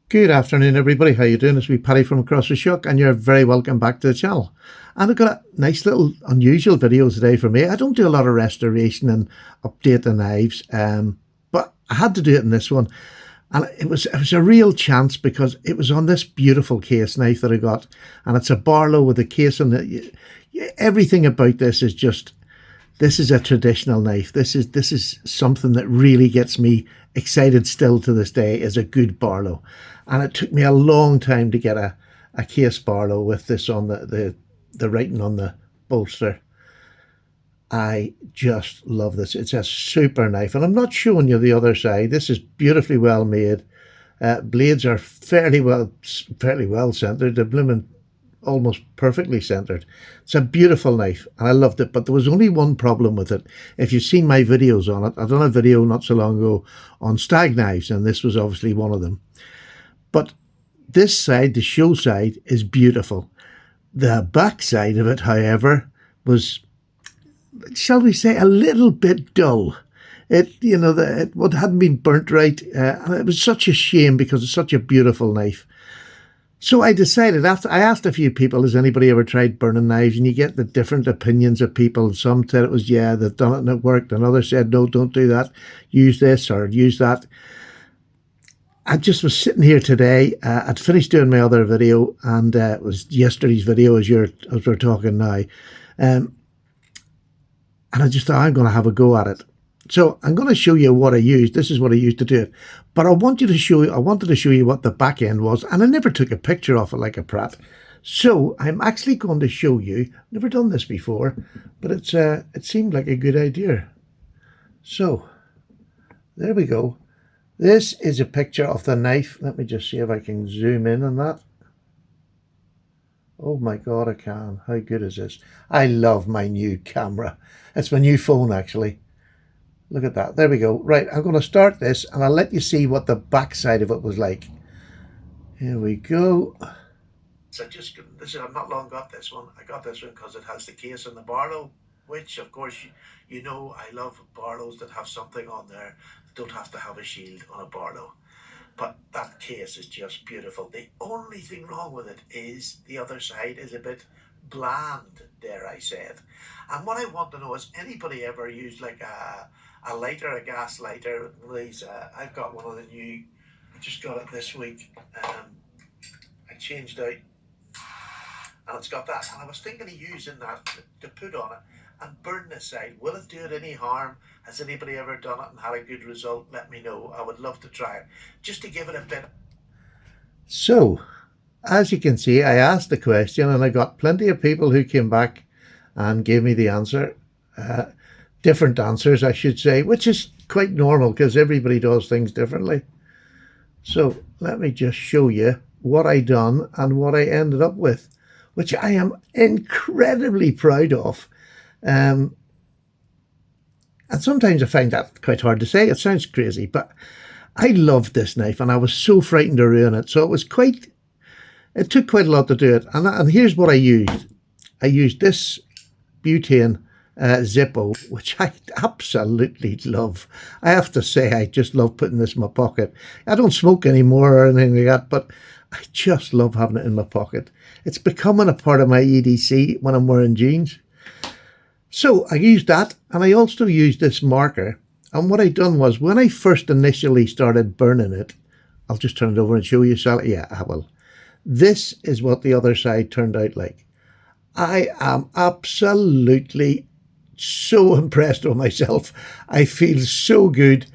Good afternoon, everybody. How you doing? It's me, Paddy from across the Shuck, and you're very welcome back to the channel. And I've got a nice little unusual video today for me. I don't do a lot of restoration and update the knives, but I had to do it in this one. And it was a real chance because it was on this beautiful case knife that I got, and it's a Barlow with a case on it. Everything about this is just, this is a traditional knife. This is something that really gets me excited still to this day, is a good Barlow. And it took me a long time to get a case Barlow with this on the writing on the bolster. I just love this. It's a super knife, and I'm not showing you the other side. This is beautifully well made. Blades are fairly well centered. They're blooming almost perfectly centered. It's a beautiful knife, and I loved it. But there was only one problem with it. If you've seen my videos on it, I've done a video not so long ago on stag knives, and this was obviously one of them. But this side, the show side, is beautiful. The back side of it, however, was, shall we say, a little bit dull. It hadn't been burnt right, and it was such a shame because it's such a beautiful knife. So I decided, after I asked a few people, has anybody ever tried burning knives? And you get the different opinions of people. Some said it was, yeah, they've done it and it worked. And others said, no, don't do that. Use this or use that. I just was sitting here today. I'd finished doing my other video, and it was yesterday's video as we're talking now. And I just thought, I'm going to have a go at it. So I'm going to show you what I used. This is what I used to do it. But I wanted to show you what the back end was, and I never took a picture of it like a prat. So I'm actually going to show you. Never done this before, but it seemed like a good idea. So there we go. This is a picture of the knife. Let me just see if I can zoom in on that. Oh my God, I can. How good is this? I love my new camera. It's my new phone, actually. Look at that. There we go. Right, I'm going to start this, and I'll let you see what the back side of it was like. Here we go. So I've not long got this one. I got this one because it has the case on the Barlow, which, of course, you know I love Barlows that have something on there. Don't have to have a shield on a Barlow. But that case is just beautiful. The only thing wrong with it is the other side is a bit bland, dare I say it. And what I want to know is, anybody ever used like a lighter, a gas lighter? These, I've got one of the new, I just got it this week. I changed out, and it's got that. And I was thinking of using that to put on it and burn this side. Will it do it any harm? Has anybody ever done it and had a good result? Let me know. I would love to try it, just to give it a bit. So, as you can see, I asked the question, and I got plenty of people who came back and gave me the answer. Different answers, I should say, which is quite normal because everybody does things differently. So let me just show you what I done and what I ended up with, which I am incredibly proud of. And sometimes I find that quite hard to say. It sounds crazy, but I loved this knife, and I was so frightened to ruin it. So it took quite a lot to do it. And here's what I used. I used this butane Zippo, which I absolutely love. I have to say, I just love putting this in my pocket. I don't smoke anymore or anything like that, but I just love having it in my pocket. It's becoming a part of my EDC when I'm wearing jeans. So I used that, and I also used this marker. And what I done was, when I first initially started burning it, I'll just turn it over and show you, Sally. Yeah, I will. This is what the other side turned out like. I am absolutely so impressed with myself. I feel so good.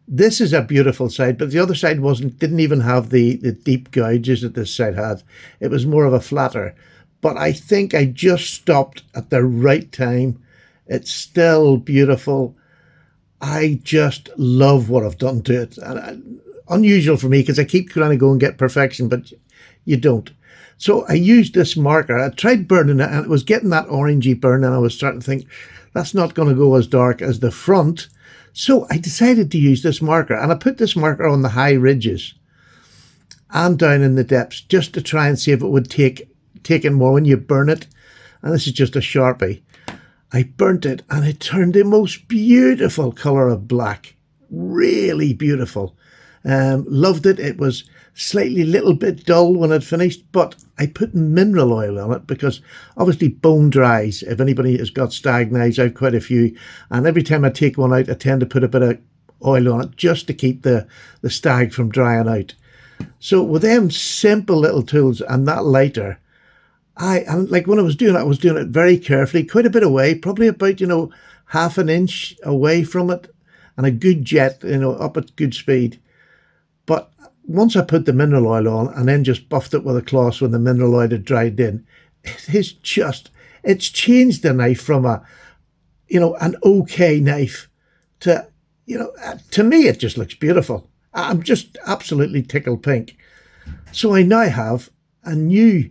This is a beautiful side, but the other side didn't even have the deep gouges that this side had. It was more of a flatter. But I think I just stopped at the right time. It's still beautiful. I just love what I've done to it. Unusual for me because I keep trying to go and get perfection, but you don't. So I used this marker. I tried burning it, and it was getting that orangey burn, and I was starting to think, that's not going to go as dark as the front. So I decided to use this marker, and I put this marker on the high ridges and down in the depths, just to try and see if it would take in more when you burn it. And this is just a Sharpie. I burnt it, and it turned the most beautiful colour of black. Really beautiful. Loved it. It was slightly little bit dull when it finished, but I put mineral oil on it because obviously bone dries. If anybody has got stag knives, I've quite a few, and every time I take one out, I tend to put a bit of oil on it just to keep the stag from drying out. So with them simple little tools and that lighter, and like when I was doing it very carefully, quite a bit away, probably about, half an inch away from it, and a good jet, up at good speed. But once I put the mineral oil on and then just buffed it with a cloth when the mineral oil had dried in, it's changed the knife from an okay knife to, to me, it just looks beautiful. I'm just absolutely tickled pink. So I now have a new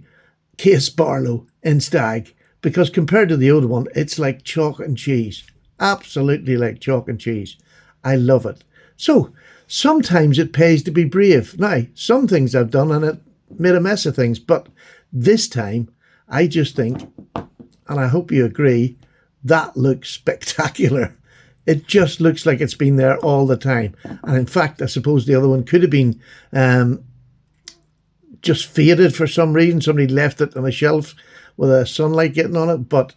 case Barlow in stag, because compared to the old one, it's like chalk and cheese. Absolutely like chalk and cheese. I love it. So sometimes it pays to be brave. Now, some things I've done and it made a mess of things, but this time I just think, and I hope you agree, that looks spectacular. It just looks like it's been there all the time. And in fact, I suppose the other one could have been just faded for some reason. Somebody left it on a shelf with a sunlight getting on it, but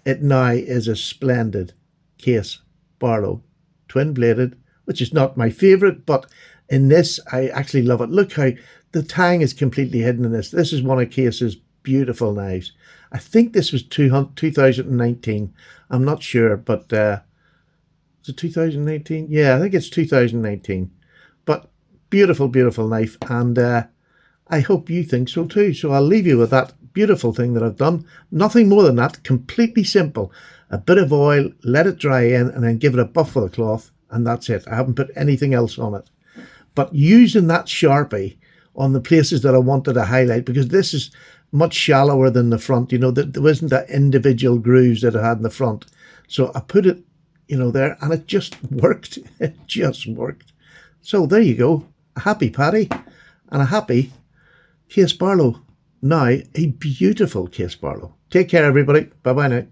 it now is a splendid case Barlow, twin-bladed, which is not my favourite, but in this, I actually love it. Look how the tang is completely hidden in this. This is one of Case's beautiful knives. I think this was 2019. I'm not sure, but is it 2019? Yeah, I think it's 2019. But beautiful, beautiful knife, and I hope you think so too. So I'll leave you with that beautiful thing that I've done. Nothing more than that, completely simple. A bit of oil, let it dry in, and then give it a buff with a cloth, and that's it. I haven't put anything else on it. But using that Sharpie on the places that I wanted to highlight, because this is much shallower than the front, there wasn't that individual grooves that I had in the front. So I put it, there, and it just worked. It just worked. So there you go. A happy Paddy and a happy Case Barlow. Now, a beautiful Case Barlow. Take care, everybody. Bye-bye now.